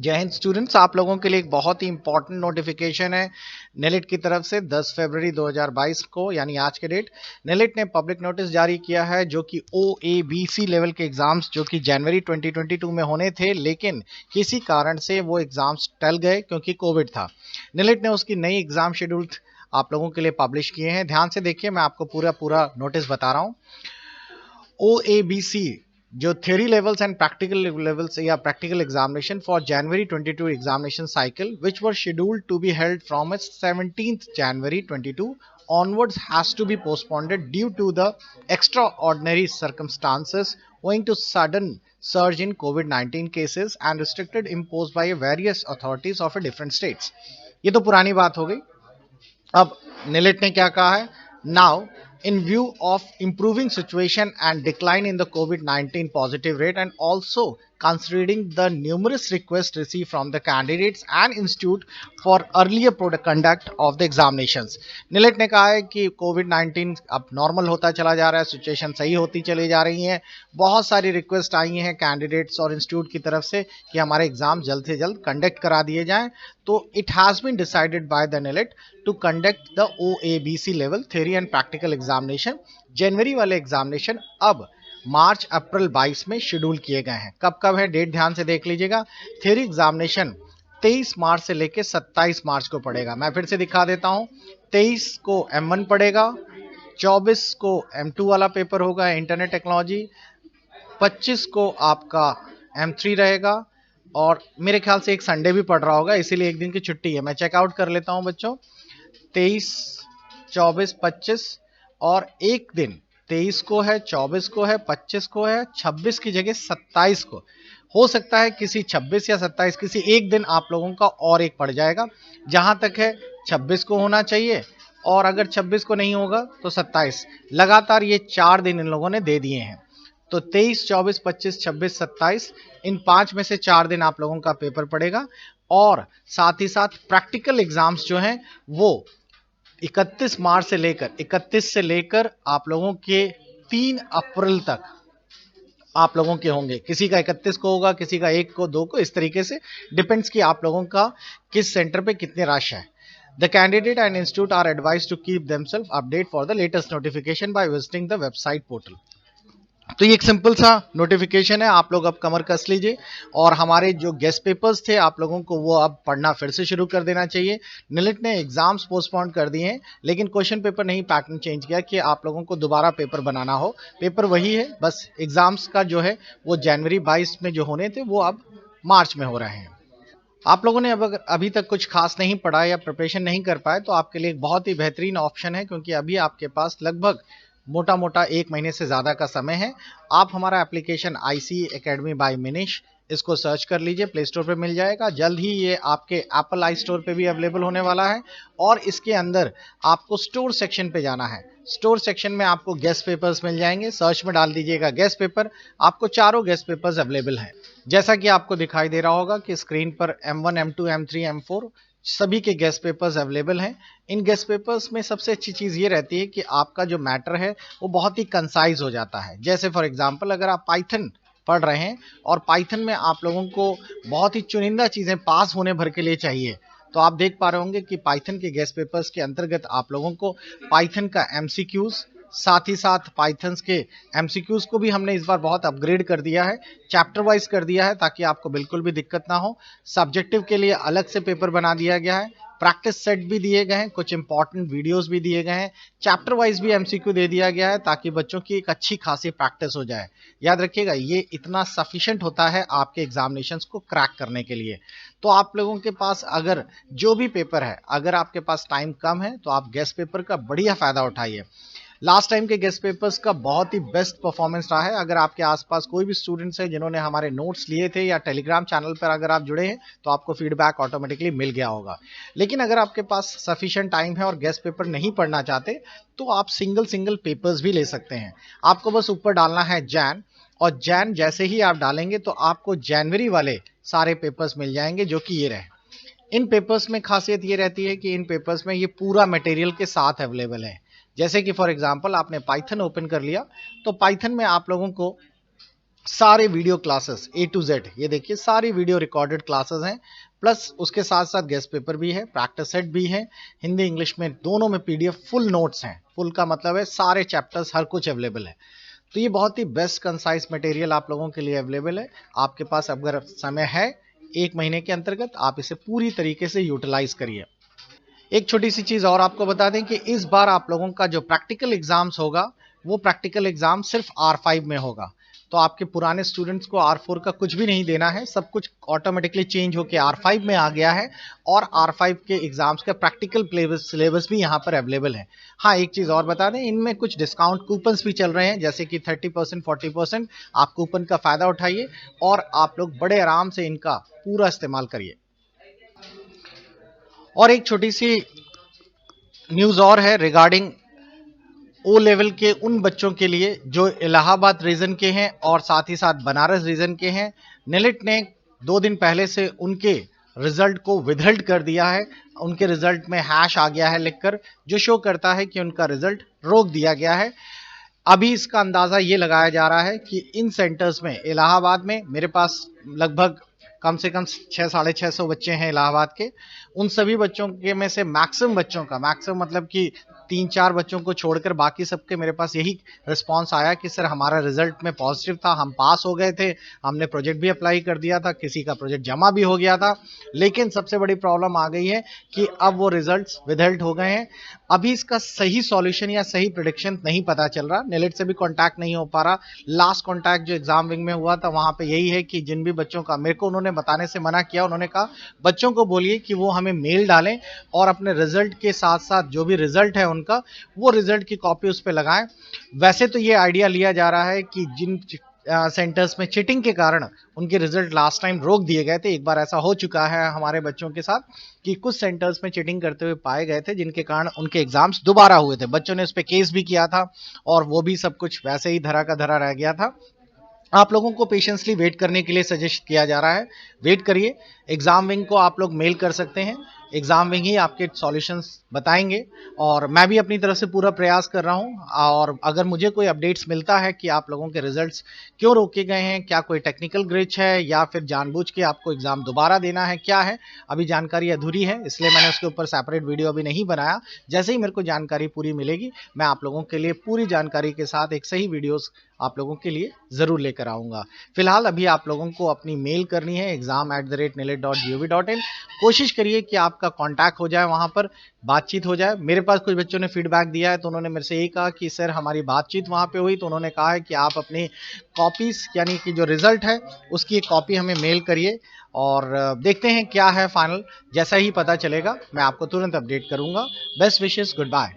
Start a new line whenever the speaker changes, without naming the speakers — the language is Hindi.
जय हिंद स्टूडेंट्स, आप लोगों के लिए एक बहुत ही इंपॉर्टेंट नोटिफिकेशन है नेलिट की तरफ से 10 फरवरी 2022 को, यानी आज के डेट नेलिट ने पब्लिक नोटिस जारी किया है जो कि OABC लेवल के एग्जाम्स जो कि जनवरी 2022 में होने थे, लेकिन किसी कारण से वो एग्जाम्स टल गए क्योंकि कोविड था। नेलिट ने उसकी नई एग्जाम शेड्यूल आप लोगों के लिए पब्लिश किए हैं। ध्यान से देखिए, मैं आपको पूरा नोटिस बता रहा हूँ। OABC जो theory levels and practical levels या practical examination for January 22 examination cycle which were scheduled to be held from 17th January 22 onwards has to be postponed due to the extraordinary circumstances owing to sudden surge in COVID-19 cases and restricted imposed by various authorities of different states। ये तो पुरानी बात हो गई। अब नेलेट ने क्या कहा है? Now in view of improving situation and decline in the COVID-19 positive rate and also considering the numerous requests received from the candidates and institute for earlier conduct of the examinations। नीलेट ने कहा है कि कोविड-19 अब नॉर्मल होता चला जा रहा है, सिचुएशन सही होती चली जा रही है। बहुत सारी रिक्वेस्ट आई हैं कैंडिडेट्स और इंस्टीट्यूट की तरफ से कि हमारे एग्जाम जल्द से जल्द कंडक्ट करा दिए जाएं। तो it has been decided by the NIELIT to conduct the OABC level theory and practical examination. जनवरी वाले एग्जामिनेशन अब मार्च अप्रैल 22 में शेड्यूल किए गए हैं। कब कब है डेट ध्यान से देख लीजिएगा। थ्योरी एग्जामिनेशन 23 मार्च से लेकर 27 मार्च को पड़ेगा। मैं फिर से दिखा देता हूं। 23 को M1 पड़ेगा, 24 को M2 वाला पेपर होगा इंटरनेट टेक्नोलॉजी, 25 को आपका M3 रहेगा और मेरे ख्याल से एक संडे भी पड़ रहा होगा, इसीलिए एक दिन की छुट्टी है। मैं चेकआउट कर लेता हूं बच्चों। 23, 24, 25 और एक दिन 23 को है, 24 को है, 25 को है, 26 की जगह 27 को हो सकता है। किसी 26 या 27 किसी एक दिन आप लोगों का और एक पड़ जाएगा। जहां तक है 26 को होना चाहिए और अगर 26 को नहीं होगा तो 27। लगातार ये 4 दिन इन लोगों ने दे दिए हैं। तो 23, 24, 25, 26, 27 इन 5 में से 4 दिन आप लोगों का पेपर पड़ेगा। और साथ ही साथ प्रैक्टिकल एग्जाम्स जो हैं वो 31 मार्च से लेकर 31 से लेकर आप लोगों के 3 अप्रैल तक आप लोगों के होंगे। किसी का 31 को होगा, किसी का 1 को, 2 को, इस तरीके से डिपेंड्स कि आप लोगों का किस सेंटर पे कितने रश है। The candidate and institute are advised to keep themselves updated for the latest notification by visiting the website portal। तो ये एक सिंपल सा नोटिफिकेशन है, आप लोग अब कमर कस लीजिए और हमारे जो गेस्ट पेपर्स थे आप लोगों को वो अब पढ़ना फिर से शुरू कर देना चाहिए। नीलेट ने एग्जाम्स पोस्टपोन कर दिए हैं, लेकिन क्वेश्चन पेपर नहीं, पैटर्न चेंज किया कि आप लोगों को दोबारा पेपर बनाना हो। पेपर वही है, बस एग्जाम्स का जो है वो जनवरी 22 में जो होने थे वो अब मार्च में हो रहे हैं। आप लोगों ने अब अगर अभी तक कुछ खास नहीं पढ़ा या प्रिपरेशन नहीं कर पाए तो आपके लिए एक बहुत ही बेहतरीन ऑप्शन है, क्योंकि अभी आपके पास लगभग मोटा मोटा 1 महीने से ज़्यादा का समय है। आप हमारा एप्लीकेशन IC Academy बाय मिनिश इसको सर्च कर लीजिए, प्ले स्टोर पे मिल जाएगा। जल्द ही ये आपके एप्पल आई स्टोर पे भी अवेलेबल होने वाला है और इसके अंदर आपको स्टोर सेक्शन पे जाना है। स्टोर सेक्शन में आपको गेस्ट पेपर्स मिल जाएंगे। सर्च में डाल दीजिएगा गेस्ट पेपर, आपको चारों गेस्ट पेपर्स अवेलेबल हैं। जैसा कि आपको दिखाई दे रहा होगा कि स्क्रीन पर M1, M2, M3, M4 सभी के गेस्ट पेपर्स अवेलेबल हैं। इन गेस्ट पेपर्स में सबसे अच्छी चीज़ ये रहती है कि आपका जो मैटर है वो बहुत ही कंसाइज हो जाता है। जैसे फॉर एग्जांपल अगर आप पाइथन पढ़ रहे हैं और पाइथन में आप लोगों को बहुत ही चुनिंदा चीज़ें पास होने भर के लिए चाहिए, तो आप देख पा रहे होंगे कि पाइथन के गेस्ट पेपर्स के अंतर्गत आप लोगों को पाइथन का MCQs, साथ ही साथ पाइथन्स के MCQs को भी हमने इस बार बहुत अपग्रेड कर दिया है, चैप्टर वाइज कर दिया है ताकि आपको बिल्कुल भी दिक्कत ना हो। सब्जेक्टिव के लिए अलग से पेपर बना दिया गया है, प्रैक्टिस सेट भी दिए गए हैं, कुछ इंपॉर्टेंट वीडियोस भी दिए गए हैं, चैप्टर वाइज भी MCQ दे दिया गया है ताकि बच्चों की एक अच्छी खासी प्रैक्टिस हो जाए। याद रखिएगा, ये इतना सफिशिएंट होता है आपके एग्जामिनेशंस को क्रैक करने के लिए। तो आप लोगों के पास अगर जो भी पेपर है, अगर आपके पास टाइम कम है तो आप गेस्ट पेपर का बढ़िया फ़ायदा उठाइए। लास्ट टाइम के गेस्ट पेपर्स का बहुत ही बेस्ट परफॉर्मेंस रहा है। अगर आपके आसपास कोई भी स्टूडेंट्स है जिन्होंने हमारे नोट्स लिए थे या टेलीग्राम चैनल पर अगर आप जुड़े हैं तो आपको फीडबैक ऑटोमेटिकली मिल गया होगा। लेकिन अगर आपके पास सफिशिएंट टाइम है और गेस्ट पेपर नहीं पढ़ना चाहते तो आप सिंगल पेपर्स भी ले सकते हैं। आपको बस ऊपर डालना है जैन, और जैन जैसे ही आप डालेंगे तो आपको जनवरी वाले सारे पेपर्स मिल जाएंगे जो कि ये रहे। इन पेपर्स में खासियत ये रहती है कि इन पेपर्स में ये पूरा मटेरियल के साथ अवेलेबल है। जैसे कि फॉर एग्जांपल आपने पाइथन ओपन कर लिया तो पाइथन में आप लोगों को सारे video classes A to Z, ये देखिए सारी वीडियो रिकॉर्डेड क्लासेस हैं, प्लस उसके साथ साथ गेस्ट पेपर भी है, प्रैक्टिस सेट भी है, हिंदी इंग्लिश में दोनों में PDF फुल नोट्स हैं। फुल का मतलब है सारे चैप्टर्स हर कुछ अवेलेबल है। तो ये बहुत ही बेस्ट कंसाइज मटेरियल आप लोगों के लिए अवेलेबल है। आपके पास अगर समय है 1 महीने के अंतर्गत, आप इसे पूरी तरीके से यूटिलाइज करिए। एक छोटी सी चीज और आपको बता दें कि इस बार आप लोगों का जो प्रैक्टिकल एग्जाम्स होगा, वो प्रैक्टिकल एग्जाम सिर्फ R5 में होगा। तो आपके पुराने स्टूडेंट्स को R4 का कुछ भी नहीं देना है, सब कुछ ऑटोमेटिकली चेंज होकर R5 में आ गया है और R5 के एग्जाम्स का प्रैक्टिकल सिलेबस भी यहाँ पर अवेलेबल है। हाँ, एक चीज और बता दें, इनमें कुछ डिस्काउंट कूपन्स भी चल रहे हैं, जैसे कि 30%, 40%। आप कूपन का फायदा उठाइए और आप लोग बड़े आराम से इनका पूरा इस्तेमाल करिए। और एक छोटी सी न्यूज़ और है रिगार्डिंग O लेवल के उन बच्चों के लिए जो इलाहाबाद रीजन के हैं और साथ ही साथ बनारस रीजन के हैं। नेलिट ने 2 दिन पहले से उनके रिजल्ट को विदहेल्ड कर दिया है। उनके रिजल्ट में हैश आ गया है लिखकर, जो शो करता है कि उनका रिजल्ट रोक दिया गया है। अभी इसका अंदाजा ये लगाया जा रहा है कि इन सेंटर्स में इलाहाबाद में मेरे पास लगभग कम से कम 600-650 बच्चे हैं इलाहाबाद के। उन सभी बच्चों के में से मैक्सिमम बच्चों का, मैक्सिमम मतलब कि 3-4 बच्चों को छोड़कर बाकी सबके मेरे पास यही रिस्पांस आया कि सर हमारा रिजल्ट में पॉजिटिव था, हम पास हो गए थे, हमने प्रोजेक्ट भी अप्लाई कर दिया था, किसी का प्रोजेक्ट जमा भी हो गया था। लेकिन सबसे बड़ी प्रॉब्लम आ गई है कि अब वो रिजल्ट्स विदहेल्ड हो गए हैं। अभी इसका सही सॉल्यूशन या सही प्रेडिक्शन नहीं पता चल रहा। नेलिट से भी कांटेक्ट नहीं हो पा रहा। लास्ट कांटेक्ट जो एग्जाम विंग में हुआ था वहां पे यही है कि जिन भी बच्चों का, मेरे को उन्होंने बताने से मना किया, उन्होंने कहा बच्चों को बोलिए कि वो हमें मेल डालें और अपने रिजल्ट के साथ साथ जो भी रिजल्ट है उनका, वो रिजल्ट की कॉपी उस पर लगाएं। वैसे तो ये आइडिया लिया जा रहा है कि जिन सेंटर्स में चीटिंग के कारण उनके रिजल्ट लास्ट टाइम रोक दिए गए थे, एक बार ऐसा हो चुका है हमारे बच्चों के साथ कि कुछ सेंटर्स में चीटिंग करते हुए पाए गए थे, जिनके कारण उनके एग्जाम्स दोबारा हुए थे। बच्चों ने उस पर केस भी किया था और वो भी सब कुछ वैसे ही धरा का धरा रह गया था। आप लोगों को पेशेंसली वेट करने के लिए सजेस्ट किया जा रहा है। वेट करिए। एग्जाम विंग को आप लोग मेल कर सकते हैं, एग्जाम विंग ही आपके सॉल्यूशंस बताएंगे और मैं भी अपनी तरफ से पूरा प्रयास कर रहा हूं। और अगर मुझे कोई अपडेट्स मिलता है कि आप लोगों के रिजल्ट्स क्यों रोके गए हैं, क्या कोई टेक्निकल ग्लिच है या फिर जानबूझ के आपको एग्जाम दोबारा देना है, क्या है, अभी जानकारी अधूरी है, इसलिए मैंने उसके ऊपर सेपरेट वीडियो अभी नहीं बनाया। जैसे ही मेरे को जानकारी पूरी मिलेगी, मैं आप लोगों के लिए पूरी जानकारी के साथ एक सही वीडियोस आप लोगों के लिए जरूर लेकर आऊंगा। फिलहाल अभी आप लोगों को अपनी मेल करनी है exam@nilit.gov.in। कोशिश करिए कि आपका कांटेक्ट हो जाए, वहां पर बातचीत हो जाए। मेरे पास कुछ बच्चों ने फीडबैक दिया है, तो उन्होंने मेरे से ये कहा कि सर हमारी बातचीत वहां पे हुई, तो उन्होंने कहा है कि आप अपनी कॉपीज यानी कि जो रिजल्ट है उसकी एक कॉपी हमें मेल करिए और देखते हैं क्या है फाइनल। जैसा ही पता चलेगा मैं आपको तुरंत अपडेट करूंगा। Best wishes, good bye.